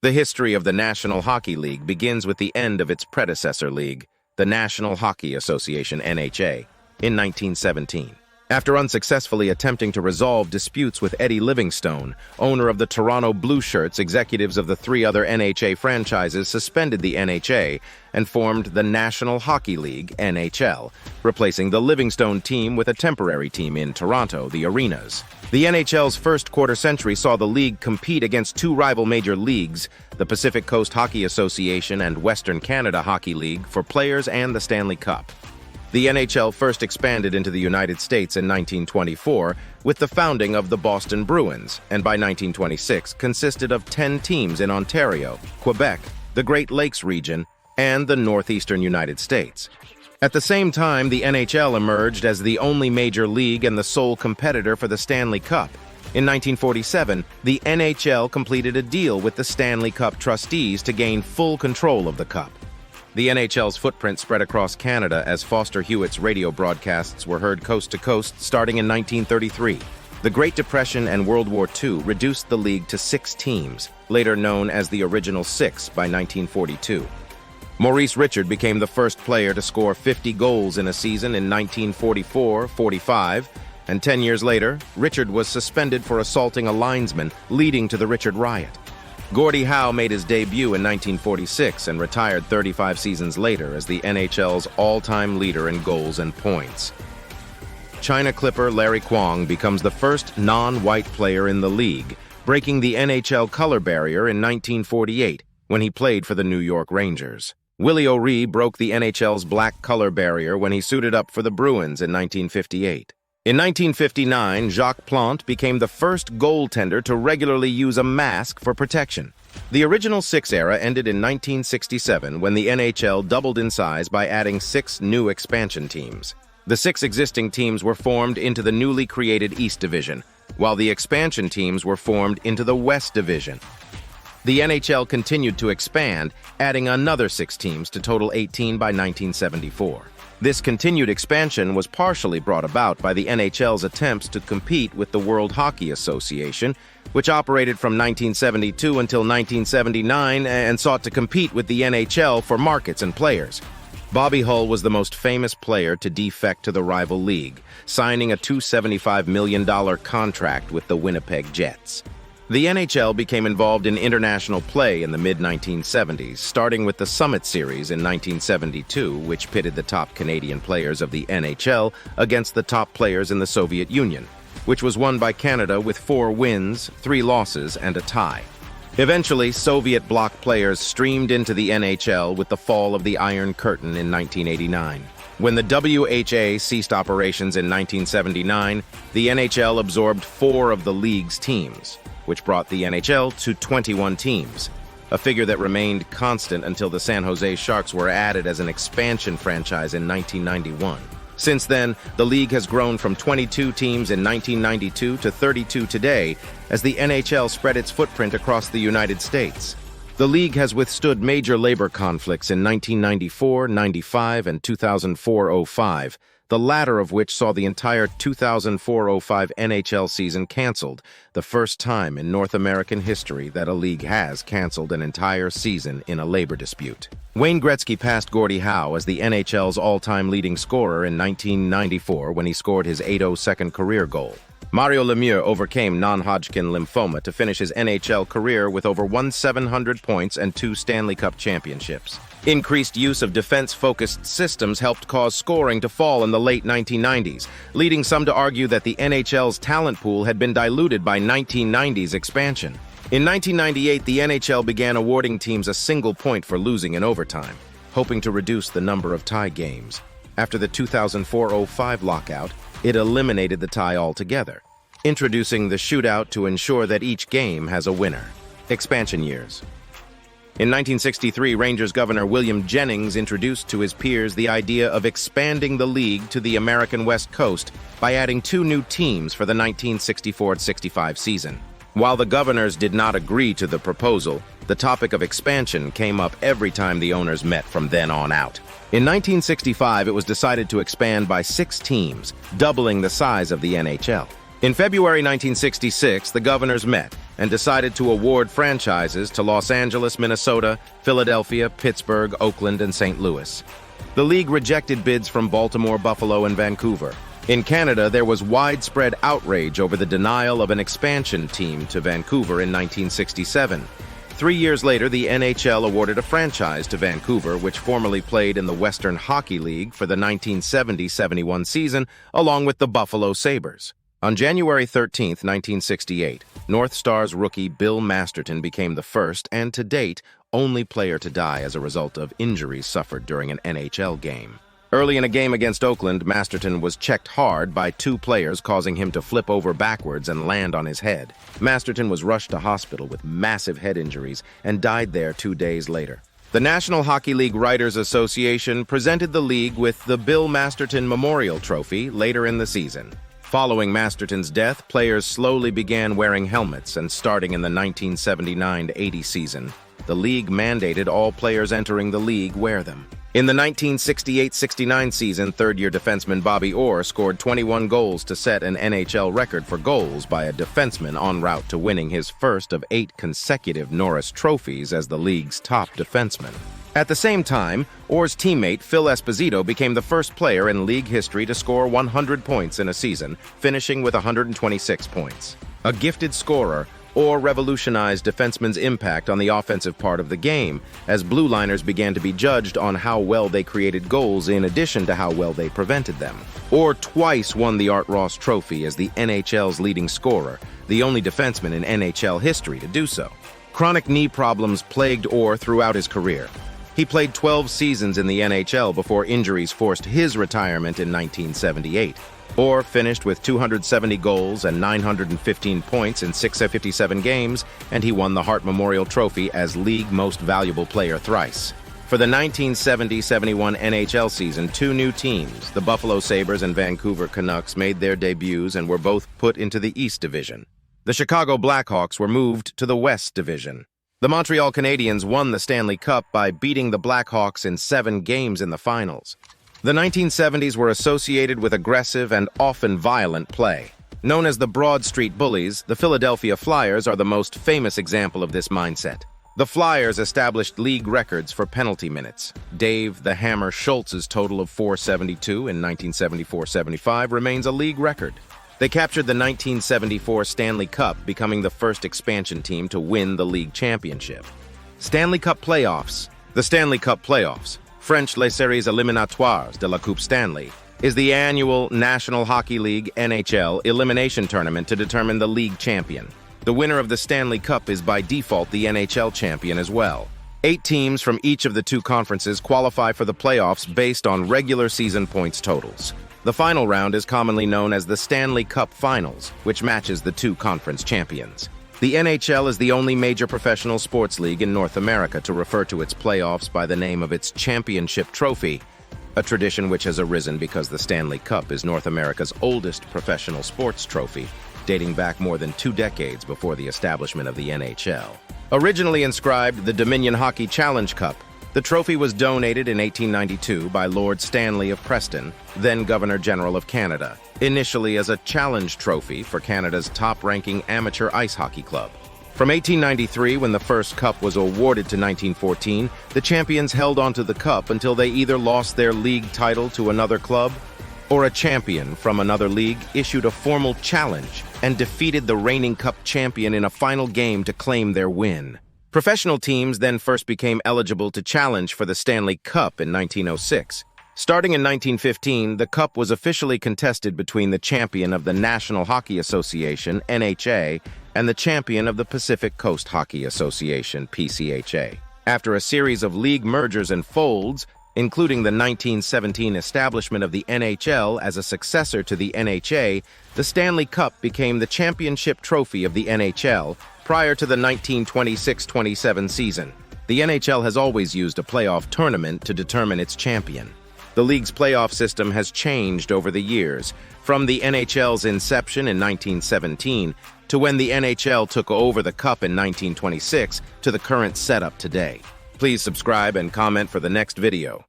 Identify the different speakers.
Speaker 1: The history of the National Hockey League begins with the end of its predecessor league, the National Hockey Association (NHA), in 1917. After unsuccessfully attempting to resolve disputes with Eddie Livingstone, owner of the Toronto Blue Shirts, executives of the three other NHA franchises suspended the NHA and formed the National Hockey League (NHL), replacing the Livingstone team with a temporary team in Toronto, the Arenas. The NHL's first quarter-century saw the league compete against two rival major leagues, the Pacific Coast Hockey Association and Western Canada Hockey League, for players and the Stanley Cup. The NHL first expanded into the United States in 1924 with the founding of the Boston Bruins, and by 1926 consisted of 10 teams in Ontario, Quebec, the Great Lakes region, and the northeastern United States. At the same time, the NHL emerged as the only major league and the sole competitor for the Stanley Cup. In 1947, the NHL completed a deal with the Stanley Cup trustees to gain full control of the Cup. The NHL's footprint spread across Canada as Foster Hewitt's radio broadcasts were heard coast to coast starting in 1933. The Great Depression and World War II reduced the league to 6 teams, later known as the Original Six by 1942. Maurice Richard became the first player to score 50 goals in a season in 1944-45, and 10 years later, Richard was suspended for assaulting a linesman, leading to the Richard Riot. Gordie Howe made his debut in 1946 and retired 35 seasons later as the NHL's all-time leader in goals and points. China Clipper Larry Kwong becomes the first non-white player in the league, breaking the NHL color barrier in 1948 when he played for the New York Rangers. Willie O'Ree broke the NHL's black color barrier when he suited up for the Bruins in 1958. In 1959, Jacques Plante became the first goaltender to regularly use a mask for protection. The Original Six era ended in 1967 when the NHL doubled in size by adding 6 new expansion teams. The 6 existing teams were formed into the newly created East Division, while the expansion teams were formed into the West Division. The NHL continued to expand, adding another 6 teams to total 18 by 1974. This continued expansion was partially brought about by the NHL's attempts to compete with the World Hockey Association, which operated from 1972 until 1979 and sought to compete with the NHL for markets and players. Bobby Hull was the most famous player to defect to the rival league, signing a $275 million contract with the Winnipeg Jets. The NHL became involved in international play in the mid-1970s, starting with the Summit Series in 1972, which pitted the top Canadian players of the NHL against the top players in the Soviet Union, which was won by Canada with 4 wins, 3 losses, and a tie. Eventually, Soviet bloc players streamed into the NHL with the fall of the Iron Curtain in 1989. When the WHA ceased operations in 1979, the NHL absorbed 4 of the league's teams, which brought the NHL to 21 teams, a figure that remained constant until the San Jose Sharks were added as an expansion franchise in 1991. Since then, the league has grown from 22 teams in 1992 to 32 today as the NHL spread its footprint across the United States. The league has withstood major labor conflicts in 1994, 95, and 2004-05, the latter of which saw the entire 2004-05 NHL season canceled, the first time in North American history that a league has canceled an entire season in a labor dispute. Wayne Gretzky passed Gordie Howe as the NHL's all-time leading scorer in 1994 when he scored his 802nd career goal. Mario Lemieux overcame non-Hodgkin lymphoma to finish his NHL career with over 1,700 points and 2 Stanley Cup championships. Increased use of defense-focused systems helped cause scoring to fall in the late 1990s, leading some to argue that the NHL's talent pool had been diluted by 1990s expansion. In 1998, the NHL began awarding teams a single point for losing in overtime, hoping to reduce the number of tie games. After the 2004-05 lockout, it eliminated the tie altogether, introducing the shootout to ensure that each game has a winner. Expansion years. In 1963, Rangers governor William Jennings introduced to his peers the idea of expanding the league to the American West Coast by adding 2 new teams for the 1964-65 season. While the governors did not agree to the proposal, the topic of expansion came up every time the owners met from then on out. In 1965, it was decided to expand by 6 teams, doubling the size of the NHL. In February 1966, the governors met and decided to award franchises to Los Angeles, Minnesota, Philadelphia, Pittsburgh, Oakland, and St. Louis. The league rejected bids from Baltimore, Buffalo, and Vancouver. In Canada, there was widespread outrage over the denial of an expansion team to Vancouver in 1967. 3 years later, the NHL awarded a franchise to Vancouver, which formerly played in the Western Hockey League for the 1970-71 season, along with the Buffalo Sabres. On January 13, 1968, North Stars rookie Bill Masterton became the first and, to date, only player to die as a result of injuries suffered during an NHL game. Early in a game against Oakland, Masterton was checked hard by two players, causing him to flip over backwards and land on his head. Masterton was rushed to hospital with massive head injuries and died there 2 days later. The National Hockey League Writers Association presented the league with the Bill Masterton Memorial Trophy later in the season. Following Masterton's death, players slowly began wearing helmets, and starting in the 1979-80 season, the league mandated all players entering the league wear them. In the 1968-69 season, third-year defenseman Bobby Orr scored 21 goals to set an NHL record for goals by a defenseman en route to winning his first of 8 consecutive Norris trophies as the league's top defenseman. At the same time, Orr's teammate Phil Esposito became the first player in league history to score 100 points in a season, finishing with 126 points. A gifted scorer, Orr revolutionized defensemen's impact on the offensive part of the game, as blue liners began to be judged on how well they created goals in addition to how well they prevented them. Orr twice won the Art Ross Trophy as the NHL's leading scorer, the only defenseman in NHL history to do so. Chronic knee problems plagued Orr throughout his career. He played 12 seasons in the NHL before injuries forced his retirement in 1978. Orr finished with 270 goals and 915 points in 657 games, and he won the Hart Memorial Trophy as League Most Valuable Player thrice. For the 1970-71 NHL season, 2 new teams, the Buffalo Sabres and Vancouver Canucks, made their debuts and were both put into the East Division. The Chicago Blackhawks were moved to the West Division. The Montreal Canadiens won the Stanley Cup by beating the Blackhawks in 7 games in the finals. The 1970s were associated with aggressive and often violent play. Known as the Broad Street Bullies, the Philadelphia Flyers are the most famous example of this mindset. The Flyers established league records for penalty minutes. Dave the Hammer Schultz's total of 472 in 1974-75 remains a league record. They captured the 1974 Stanley Cup, becoming the first expansion team to win the league championship. Stanley Cup Playoffs. The Stanley Cup Playoffs, French Les Séries Éliminatoires de la Coupe Stanley, is the annual National Hockey League (NHL) elimination tournament to determine the league champion. The winner of the Stanley Cup is by default the NHL champion as well. 8 teams from each of the 2 conferences qualify for the playoffs based on regular season points totals. The final round is commonly known as the Stanley Cup Finals, which matches the 2 conference champions. The NHL is the only major professional sports league in North America to refer to its playoffs by the name of its championship trophy, a tradition which has arisen because the Stanley Cup is North America's oldest professional sports trophy, dating back more than 2 decades before the establishment of the NHL. Originally inscribed the Dominion Hockey Challenge Cup, the trophy was donated in 1892 by Lord Stanley of Preston, then Governor-General of Canada, initially as a challenge trophy for Canada's top-ranking amateur ice hockey club. From 1893, when the first cup was awarded, to 1914, the champions held onto the cup until they either lost their league title to another club, or a champion from another league issued a formal challenge and defeated the reigning cup champion in a final game to claim their win. Professional teams then first became eligible to challenge for the Stanley Cup in 1906. Starting in 1915, the Cup was officially contested between the champion of the National Hockey Association, NHA, and the champion of the Pacific Coast Hockey Association, PCHA. After a series of league mergers and folds, including the 1917 establishment of the NHL as a successor to the NHA, the Stanley Cup became the championship trophy of the NHL prior to the 1926-27 season. The NHL has always used a playoff tournament to determine its champion. The league's playoff system has changed over the years, from the NHL's inception in 1917 to when the NHL took over the Cup in 1926 to the current setup today. Please subscribe and comment for the next video.